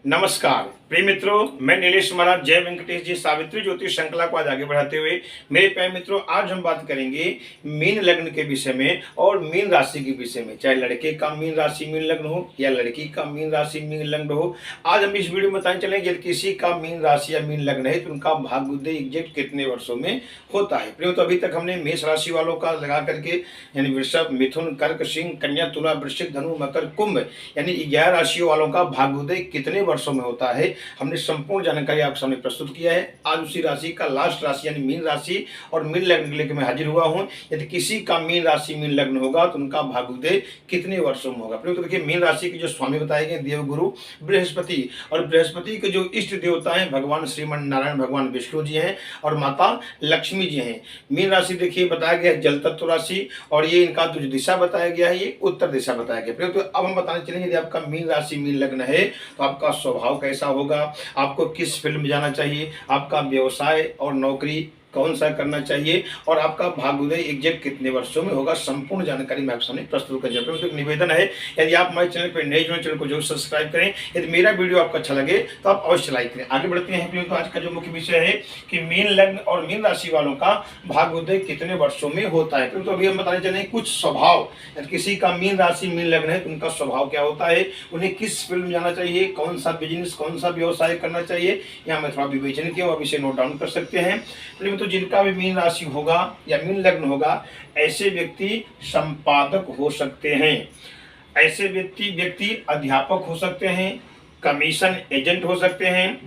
नमस्कार प्रिय मित्रों, मैं नीलेश महाराज जय वेंकटेश जी सावित्री ज्योतिष श्रृंखला को आज आगे बढ़ाते हुए मेरे प्यारे मित्रों, आज हम बात करेंगे मीन लग्न के विषय में और मीन राशि के विषय में। चाहे लड़के का मीन राशि मीन लग्न हो या लड़की का मीन राशि मीन लग्न हो, आज हम इस वीडियो में बताने चलेंगे यदि किसी का मीन राशि या मीन लग्न है तो उनका भाग्योदय एग्जैक्ट कितने वर्षों में होता है। प्रियो, तो अभी तक हमने मेष राशि वालों का लगा करके यानी वृषभ, मिथुन, कर्क, सिंह, कन्या, तुला, वृश्चिक, धनु, मकर, कुंभ यानी 11 राशियों वालों का भाग्योदय कितने वर्षों में होता है हमने संपूर्ण जानकारी आपके सामने प्रस्तुत किया है। आज उसी राशि का लास्ट राशि यानी मीन राशि और मीन लग्न के लेकर मैं हाजिर हुआ हूं। यदि किसी का मीन राशि मीन लग्न होगा तो उनका भाग्योदय कितने वर्षों में होगा। तो देखिए, मीन राशि के जो स्वामी बताए गए देवगुरु बृहस्पति, और बृहस्पति के जो इष्ट देवता हैं भगवान श्रीमन नारायण भगवान विष्णु जी हैं और माता लक्ष्मी जी हैं। मीन राशि देखिए बताया गया है जल तत्व राशि, और ये इनका जो दिशा बताया गया है ये उत्तर दिशा बताया गया। तो अब हम बताने चलेंगे यदि आपका मीन राशि मीन लग्न है तो आपका स्वभाव कैसा होगा, आपको किस फील्ड में जाना चाहिए, आपका व्यवसाय और नौकरी कौन सा करना चाहिए और आपका भाग्योदय एग्जैक्ट कितने वर्षों में होगा, संपूर्ण जानकारी मैं आपके सामने प्रस्तुत कर जाऊँ। तो एक निवेदन है, यदि आप हमारे चैनल पर नए जुड़े चैनल को जरूर सब्सक्राइब करें। यदि मेरा वीडियो आपको अच्छा लगे तो आप अवश्य लाइक करें। आगे बढ़ते हैं। तो आज का जो मुख्य विषय है कि मीन लग्न और मीन राशि वालों का भाग्योदय कितने वर्षों में होता है। तो अभी हम बताने चले कुछ स्वभाव, यदि किसी का मीन राशि मीन लग्न है तो उनका स्वभाव क्या होता है, उन्हें किस फील्ड में जाना चाहिए, कौन सा बिजनेस कौन सा व्यवसाय करना चाहिए, यहाँ मैं थोड़ा विवेचन किया और इसे नोट डाउन कर सकते हैं। तो जिनका भी मीन राशि होगा या मीन लग्न होगा, ऐसे व्यक्ति संपादक हो सकते हैं, ऐसे व्यक्ति अध्यापक हो सकते हैं, कमीशन एजेंट हो सकते हैं।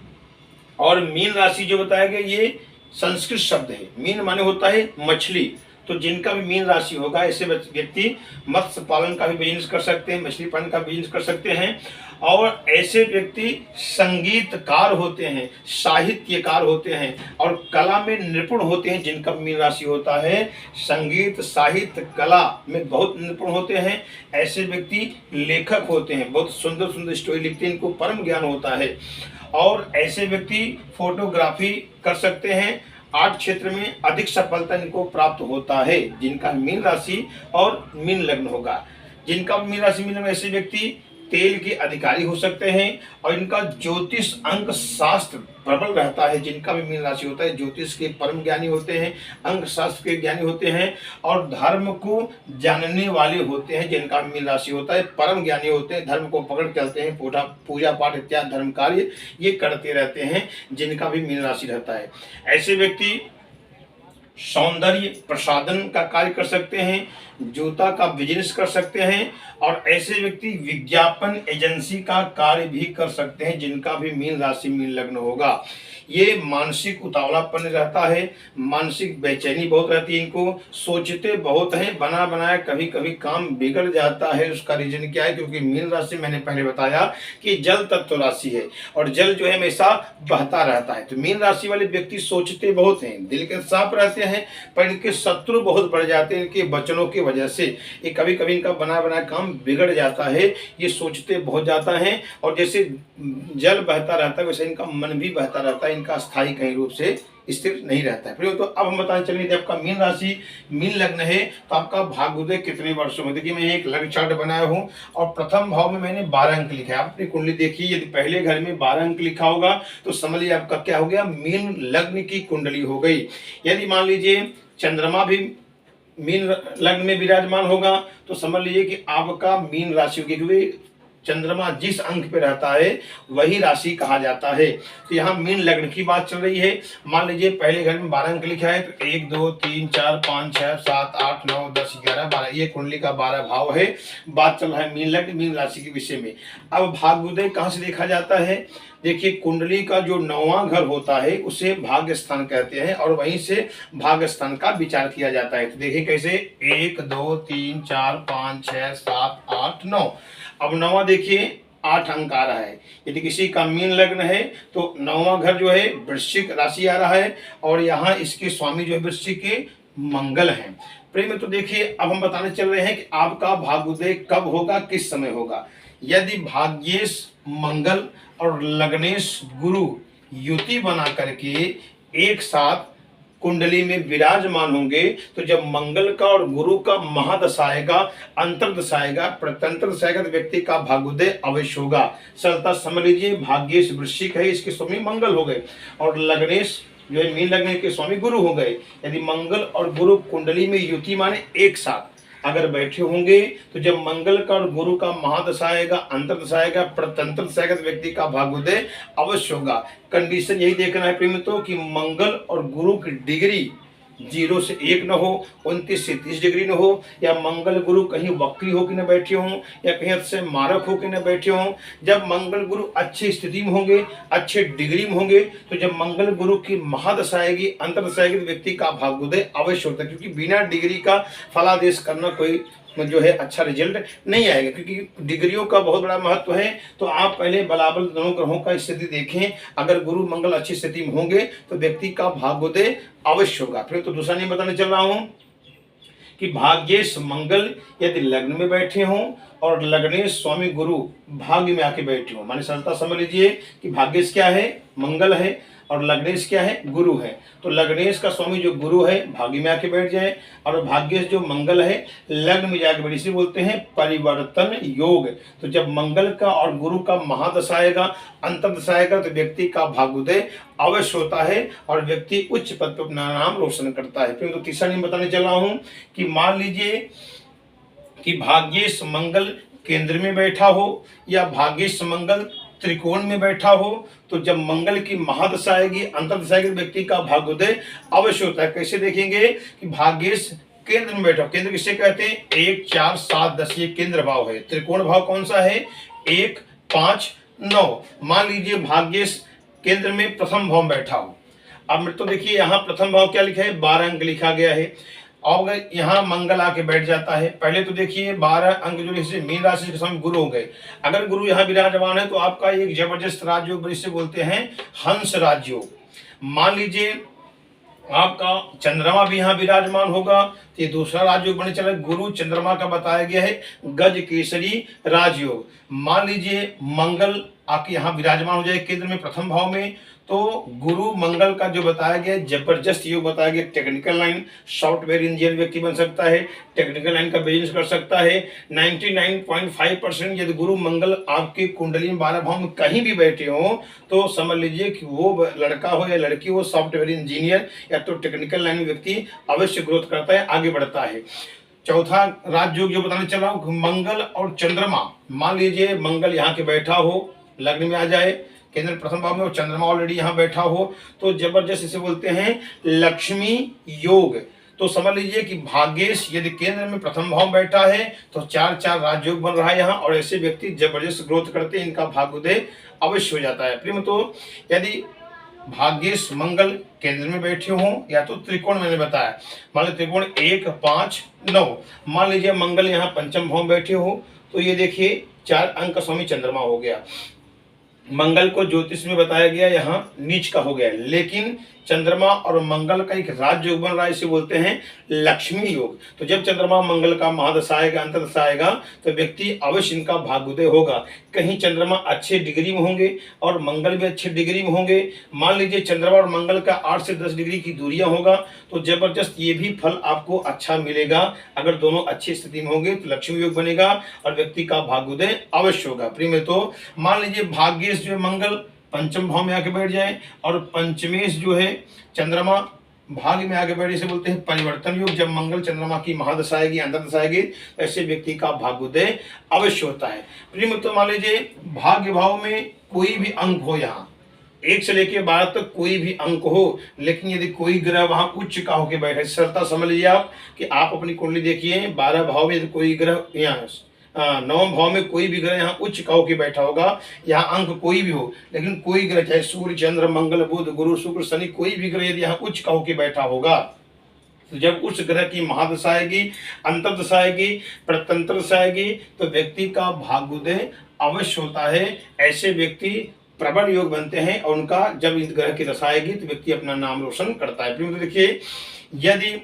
और मीन राशि जो बताया गया ये संस्कृत शब्द है, मीन माने होता है मछली। तो जिनका भी मीन राशि होगा ऐसे व्यक्ति मत्स्य पालन का भी बिजनेस कर सकते हैं, मछली पालन का बिजनेस कर सकते हैं। और ऐसे व्यक्ति संगीतकार होते हैं, साहित्यकार होते हैं और कला में निपुण होते हैं। जिनका मीन राशि होता है संगीत साहित्य कला में बहुत निपुण होते हैं, ऐसे व्यक्ति लेखक होते हैं, बहुत सुंदर सुंदर स्टोरी लिखते हैं, इनको परम ज्ञान होता है। और ऐसे व्यक्ति फोटोग्राफी कर सकते हैं, आर्ट क्षेत्र में अधिक सफलता इनको प्राप्त होता है जिनका मीन राशि और मीन लग्न होगा। जिनका मीन राशि मीन लग्न, ऐसे व्यक्ति तेल के अधिकारी हो सकते हैं और इनका ज्योतिष अंक शास्त्र प्रबल रहता है। जिनका भी मीन राशि होता है ज्योतिष के परम ज्ञानी होते हैं, अंक शास्त्र के ज्ञानी होते हैं और धर्म को जानने वाले होते हैं। जिनका मीन राशि होता है परम ज्ञानी होते हैं, धर्म को पकड़ चलते हैं, पूजा पाठ इत्यादि धर्म कार्य ये करते रहते हैं जिनका भी मीन राशि रहता है। ऐसे व्यक्ति सौंदर्य प्रसाधन का कार्य कर सकते हैं, जूता का बिजनेस कर सकते हैं और ऐसे व्यक्ति विज्ञापन एजेंसी का कार्य भी कर सकते हैं जिनका भी मीन राशि मीन लग्न होगा। ये मानसिक उतावलापन रहता है, मानसिक बेचैनी बहुत रहती है, इनको सोचते बहुत हैं, बना बनाया कभी कभी काम बिगड़ जाता है। उसका रीजन क्या है, क्योंकि मीन राशि मैंने पहले बताया कि जल तत्व राशि है और जल जो है हमेशा बहता रहता है। तो मीन राशि वाले व्यक्ति सोचते बहुत हैं, दिल के साफ रहते हैं, पर इनके शत्रु बहुत बढ़ जाते हैं इनके वचनों की वजह से। ये कभी कभी इनका बना बनाया काम बिगड़ जाता है, ये सोचते बहुत जाता है और जैसे जल बहता रहता है वैसे इनका मन भी बहता रहता है, इनका स्थायी कहीं रूप से स्थिर नहीं रहता है। तो अब हम बताने चलेंगे जब आपका मीन राशि मीन लग्न है तो आपका भाग्योदय कितने वर्षों में। देखिए, मैं एक लग्न चार्ट बनाया हूं और प्रथम भाव में मैंने 12 अंक लिखा है। आपने कुंडली देखिए, यदि पहले घर में 12 अंक लिखा होगा तो समझ लीजिए आपका क्या हो गया, मीन लग्न की कुंडली हो गई। यदि मान लीजिए चंद्रमा भी मीन लग्न में विराजमान होगा तो समझ लीजिए कि आपका मीन राशि होगी, क्योंकि चंद्रमा जिस अंक पे रहता है वही राशि कहा जाता है। तो यहाँ मीन लग्न की बात चल रही है। मान लीजिए पहले घर में 12 अंक लिखा है तो 1 2 3 4 5 6 7 8 9 10 11 12, ये कुंडली का 12 भाव है। बात चल रहा है मीन लग्न मीन राशि के विषय में। अब भाग्योदय कहाँ से देखा जाता है, देखिए कुंडली का जो 9वां घर होता है उसे भाग्य स्थान कहते हैं और वहीं से भाग्य स्थान का विचार किया जाता है। तो देखिए कैसे 1 2 3 4 5 6 7 8 9। अब 9वां देखिए 8 अंक आ रहा है। यदि किसी का मीन लग्न है तो 9वां घर जो है वृश्चिक राशि आ रहा है और यहाँ इसके स्वामी जो है वृश्चिक के मंगल हैं। प्रेम, तो देखिए अब हम बताने चल रहे हैं कि आपका भाग्योदय कब होगा, किस समय होगा। यदि भाग्येश मंगल और लग्नेश गुरु युति बना करके एक साथ कुंडली में विराजमान होंगे तो जब मंगल का और गुरु का महादशा आएगा, अंतर्दशा आएगा, प्रत्यंतर दशा आएगा तो व्यक्ति का भाग्योदय अवश्य होगा। सरलता समझ लीजिए, भाग्येश वृश्चिक है, इसके स्वामी मंगल हो गए, और लग्नेश जो है मीन लग्न के स्वामी गुरु हो गए। यदि मंगल और गुरु कुंडली में युति माने एक साथ अगर बैठे होंगे तो जब मंगल का और गुरु का महादशा आएगा, अंतर्दशा आएगा, प्रत्यंतर दशा आएगा तो व्यक्ति का भाग्योदय अवश्य होगा। कंडीशन यही देखना है प्रेमियों कि मंगल और गुरु की डिग्री 0 से 1 न हो, 29 से 30 डिग्री न हो, या मंगल गुरु कहीं वक्री होकर न बैठे हों, या कहीं से मारक होकर न बैठे हों। जब मंगल गुरु अच्छी स्थिति में होंगे, अच्छे डिग्री में होंगे, तो जब मंगल गुरु की महादशा आएगी, अंतर्दशा आएगी तो व्यक्ति का भाग्योदय अवश्य होता है। क्योंकि बिना डिग्री का फलादेश करना कोई जो है अच्छा रिजल्ट नहीं आएगा, क्योंकि डिग्रियों का बहुत बड़ा महत्व है। तो आप पहले बलाबल दोनों ग्रहों का स्थिति देखें, अगर गुरु मंगल अच्छी स्थिति में होंगे तो व्यक्ति का भाग्योदय अवश्य होगा। फिर तो दूसरा नहीं बताने चल रहा हूं कि भाग्येश मंगल यदि लग्न में बैठे हों और लग्नेश स्वामी गुरु भाग्य में आके बैठे हों, माने सरलता समझ लीजिए कि भाग्येश क्या है, मंगल है, और लग्नेश क्या है, गुरु है। तो लग्नेश का स्वामी जो गुरु है भाग्य में आके बैठ जाए, और भाग्येश जो मंगल है लग्न में जाके बैठ, इसे बोलते हैं परिवर्तन योग। तो जब मंगल का और गुरु का महादशा आएगा, अंतर्दशा आएगा तो व्यक्ति का भाग्योदय अवश्य होता है और व्यक्ति उच्च पद पर अपना नाम रोशन करता है। फिर तो तीसरा नहीं बताने चला हूं कि मान लीजिए कि भाग्येश मंगल केंद्र में बैठा हो या भाग्येश मंगल त्रिकोण में बैठा हो, तो जब मंगल की महादशा आएगी, अंतर्दशा आएगी, व्यक्ति का भाग्योदय अवश्य होता है। कैसे देखेंगे कि भाग्येश केंद्र में बैठा, केंद्र किसे कहते हैं, 1 4 7 10 ये केंद्र भाव है। त्रिकोण भाव कौन सा है, 1 5 9। मान लीजिए भाग्येश केंद्र में प्रथम भाव में बैठा हो। अब तो देखिए यहाँ प्रथम भाव क्या लिखा है, 12 अंक लिखा गया है। और यहाँ मंगल आके बैठ जाता है, पहले तो देखिए 12 अंक जो जैसे मीन राशि के समय गुरु हो गए। अगर गुरु यहाँ विराजमान है तो आपका एक जबरदस्त राजयोग, जिसे बोलते हैं हंस राजयोग। मान लीजिए आपका चंद्रमा भी यहाँ विराजमान होगा तो ये दूसरा राजयोग बने चला। गुरु चंद्रमा का बताया गया है गज केसरी राजयोग। मान लीजिए मंगल आके यहाँ विराजमान हो जाए केंद्र में प्रथम भाव में, तो गुरु मंगल का जो बताया गया जबरदस्त योग बताया गया। टेक्निकल लाइन, सॉफ्टवेयर इंजीनियर व्यक्ति बन सकता है, टेक्निकल लाइन का बिजनेस कर सकता है। 99.5% यदि गुरु मंगल आपके कुंडली में 12 भाव में कहीं भी बैठे हो तो समझ लीजिए कि वो लड़का हो या लड़की हो, सॉफ्टवेयर इंजीनियर या तो टेक्निकल लाइन में व्यक्ति अवश्य ग्रोथ करता है, आगे बढ़ता है। चौथा राजयोग जो बताने चला हूं, मंगल और चंद्रमा। मान लीजिए मंगल यहाँ के बैठा हो, लग्न में आ जाए केंद्र प्रथम भाव में, और चंद्रमा ऑलरेडी यहाँ बैठा हो, तो जबरदस्त इसे बोलते हैं लक्ष्मी योग। तो समझ लीजिए कि भाग्येश यदि केंद्र में प्रथम भाव में बैठा है तो 4 राजयोग बन रहा है यहाँ, और ऐसे व्यक्ति जबरदस्त ग्रोथ करते हैं, इनका भाग्योदय अवश्य हो जाता है। प्रेम तो यदि भाग्येश मंगल केंद्र में बैठे हों या तो त्रिकोण मैंने बताया, मान लीजिए त्रिकोण 1 5 9। मान लीजिए मंगल यहाँ पंचम भाव में बैठे हो तो ये देखिए 4 अंक का स्वामी चंद्रमा हो गया। मंगल को ज्योतिष में बताया गया यहाँ नीच का हो गया, लेकिन चंद्रमा और मंगल का एक राजयोग बन रहा है, इसे बोलते हैं लक्ष्मी योग। तो जब चंद्रमा मंगल का महादशा आएगा, अंतर्दशा आएगा तो व्यक्ति अवश्य इनका भाग्योदय होगा। कहीं चंद्रमा अच्छे डिग्री में होंगे और मंगल भी अच्छे डिग्री में होंगे, मान लीजिए चंद्रमा और मंगल का 8 से 10 डिग्री की दूरियां होगा, तो जबरदस्त ये भी फल आपको अच्छा मिलेगा। अगर दोनों अच्छी स्थिति में होंगे तो लक्ष्मी योग बनेगा और व्यक्ति का भाग्योदय अवश्य होगा। प्रिय में तो मान लीजिए भाग्येश जो मंगल पंचम भाव में आके बैठ जाए और पंचमेश जो है चंद्रमा भाग्य में आगे बैठे, से बोलते हैं परिवर्तन योग। जब मंगल चंद्रमा की महादशा आएगी, अंतर्दशा आएगी, ऐसे व्यक्ति का भाग्योदय अवश्य होता है। प्रिय मित्रों, मान लीजिए भाग्य भाव में कोई भी अंक हो, यहाँ 1 से लेकर 12 तक कोई भी अंक हो, लेकिन यदि कोई ग्रह वहां उच्च का होकर बैठे, सरलता समझ लीजिए आप कि आप अपनी कुंडली देखिए 12 भाव में यदि कोई ग्रह, यहाँ 9वें भाव में कोई भी ग्रह यहाँ उच्च का होकर बैठा होगा, यहाँ अंक कोई भी हो, लेकिन कोई ग्रह चाहे सूर्य चंद्र मंगल बुध गुरु शुक्र शनि कोई भी ग्रह यदि यहाँ उच्च का होकर बैठा होगा, तो जब उस ग्रह की महादशा आएगी, अंतर्दशा आएगी, प्रत्यंतरदशा आएगी, तो व्यक्ति का भाग्योदय अवश्य होता है। ऐसे व्यक्ति प्रबल योग बनते हैं और उनका जब इस ग्रह की दशा आएगी तो व्यक्ति अपना नाम रोशन करता है। तो देखिए यदि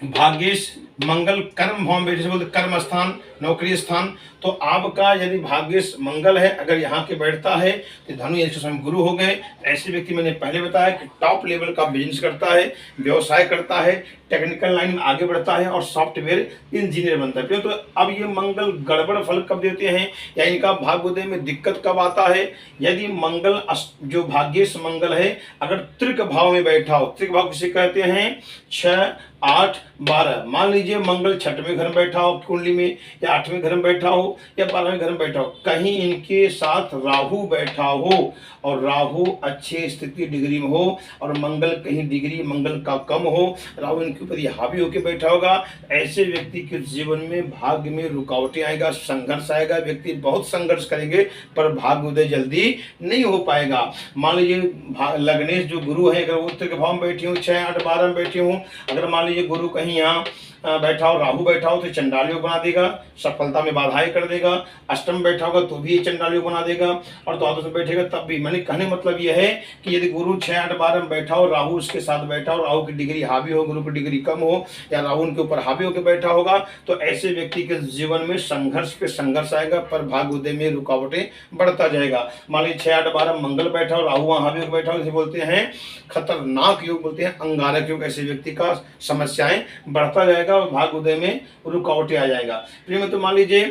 भाग्येश मंगल कर्म भाव में, जैसे बोलते कर्म स्थान नौकरी स्थान। तो आपका यदि भाग्य मंगल है, अगर यहाँ के बैठता है तो धनु इसके समय गुरु हो गए। ऐसे व्यक्ति मैंने पहले बताया कि टॉप लेवल का बिजनेस करता है, व्यवसाय करता है, टेक्निकल लाइन में आगे बढ़ता है और सॉफ्टवेयर इंजीनियर बनता है। तो अब ये मंगल गड़बड़ फल कब देते हैं या इनका भाग्योदय में दिक्कत कब आता है? यदि मंगल जो भाग्येश मंगल है अगर त्रिक भाव में बैठा हो, त्रिक भाव किसे कहते हैं? 6, 8, 12। मान लीजिए मंगल 6वें घर में बैठा हो कुंडली में, या 8वें घर में बैठा हो, या 12वें घर में बैठा हो, कहीं इनके साथ राहु बैठा हो और राहु अच्छे स्थिति डिग्री में हो और मंगल कहीं डिग्री मंगल का कम हो, राहु इनके ऊपर हावी होकर बैठा होगा, ऐसे व्यक्ति के जीवन में भाग्य में रुकावटें आएगा, संघर्ष आएगा। व्यक्ति बहुत संघर्ष करेंगे पर भाग्योदय जल्दी नहीं हो पाएगा। मान लीजिए लग्नेश जो गुरु है अगर वो त्रिक भाव में बैठी हो, 6, 8, 12 में बैठी हो, अगर मान लीजिए गुरु कहीं यहाँ बैठा हो, राहु बैठा हो तो चंडाल योग बना देगा, सफलता में बाधाएं कर देगा। अष्टम बैठा होगा तो भी चंडाल योग बना देगा और द्वादश में बैठेगा तब भी। मैंने कहने मतलब यह है कि यदि गुरु 6, 8, 12 में बैठा हो, राहु उसके साथ बैठा हो, राहु की डिग्री हावी हो, गुरु की डिग्री कम हो, या राहु उनके ऊपर हावी होकर बैठा होगा, तो ऐसे व्यक्ति के जीवन में संघर्ष पे संघर्ष आएगा पर भाग्योदय में रुकावटें बढ़ता जाएगा। मान लीजिए 6, 8, 12 मंगल बैठा हो, राहु वहां हावी होकर बैठा हो, इसे बोलते हैं खतरनाक योग, बोलते हैं अंगारक योग। ऐसे व्यक्ति का समस्याएं बढ़ता जाएगा और भाग्योदय में रुकावटें आ जाएगा। प्रिय मित्र, मान लीजिए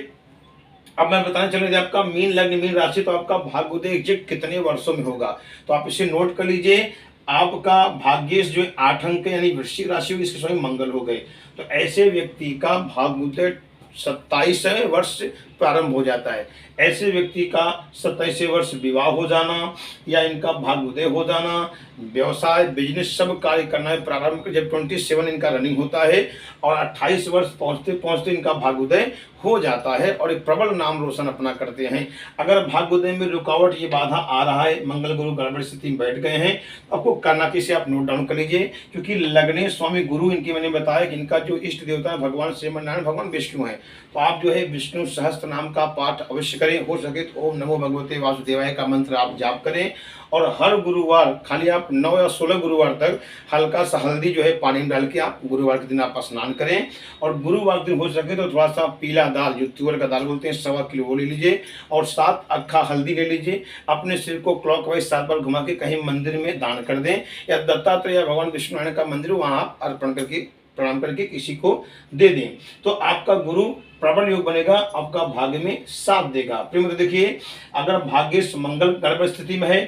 अब मैं बताना चल रहा आपका मीन लग्न मीन राशि, तो आपका भाग्योदय एग्जैक्ट कितने वर्षों में होगा तो आप इसे नोट कर लीजिए। आपका भाग्येश जो 8 अंक यानी वृश्चिक राशि होगी, इसके समय मंगल हो गए, तो ऐसे व्यक्ति का भाग्योदय 27वें वर्ष प्रारंभ हो जाता है। ऐसे व्यक्ति का 27वें वर्ष विवाह हो जाना या इनका भाग्योदय हो जाना, व्यवसाय बिजनेस सब कार्य करना है प्रारंभ कर, जब 27 इनका रनिंग होता है और 28 वर्ष पहुंचते पहुंचते इनका भाग्योदय हो जाता है और एक प्रबल नाम रोशन अपना करते हैं। अगर भाग्योदय में रुकावट ये बाधा आ रहा है, मंगल गुरु गड़बड़ स्थिति में बैठ गए हैं, तो आपको करना किसे आप नोट डाउन कर लीजिए, क्योंकि लग्नेश स्वामी गुरु इनकी मैंने बताया कि इनका जो इष्ट देवता है भगवान श्रीमनारायण भगवान विष्णु है। तो आप जो है विष्णु सहस्त्र नाम का पाठ अवश्य करें, हो सके तो ओम नमो भगवते वासुदेवाय का मंत्र आप जाप करें और हर गुरुवार खाली आप 9 या 16 गुरुवार तक हल्का सा हल्दी जो है पानी में डाल के आप गुरुवार के दिन आप स्नान करें और गुरुवार के दिन हो सके तो थोड़ा सा पीला दाल जो तुअर का दाल बोलते हैं 1.25 किलो वो ले लीजिए और 7 अक्खा हल्दी ले लीजिए। अपने सिर को क्लॉकवाइज 7 बार घुमा के कहीं मंदिर में दान कर दें या दत्तात्रेय या भगवान विष्णुनारायण का मंदिर वहाँ आप अर्पण करके प्रणाम करके किसी को दे दें, तो आपका गुरु प्रबल योग बनेगा, आपका भाग्य में साथ देगा। प्रिय मित्र देखिए, अगर भाग्येश मंगल गड़बड़ स्थिति में है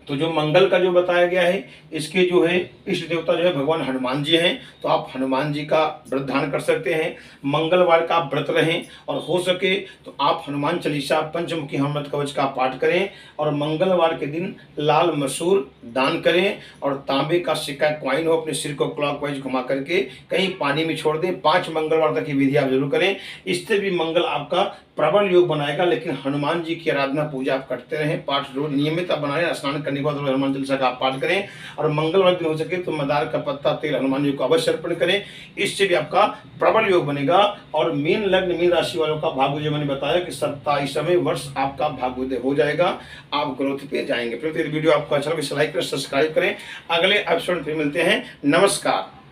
तो जो मंगल का जो बताया गया है इसके जो है इष्ट देवता जो है भगवान हनुमान जी हैं, तो आप हनुमान जी का व्रत धारण कर सकते हैं। मंगलवार का व्रत रहें और हो सके तो आप हनुमान चालीसा पंचमुखी हनुमत कवच का पाठ करें और मंगलवार के दिन लाल मसूर दान करें और तांबे का सिक्का क्वाइन हो अपने सिर को क्लॉकवाइज घुमा करके कहीं पानी में छोड़ दें। 5 मंगलवार तक की विधि आप जरूर करें, इससे भी मंगल आपका प्रबल योग बनाएगा। लेकिन हनुमान जी की आराधना पूजा आप करते रहें, पाठ रोज नियमित आप बनाएं, स्नान करने के बाद हनुमान चालीसा का आप पाठ करें और मंगलवार दिन हो सके तो मदार का पत्ता तेल हनुमान जी को अवश्य अर्पण करें, इससे भी आपका प्रबल योग बनेगा। और मीन लग्न मीन राशि वालों का भाग्योदय मैंने बताया कि 27वें वर्ष आपका भाग्योदय हो जाएगा, आप ग्रोथ पे जाएंगे। फिर वीडियो आपको अच्छा लगे लाइक करें, सब्सक्राइब करें। अगले एपिसोड में मिलते हैं। नमस्कार।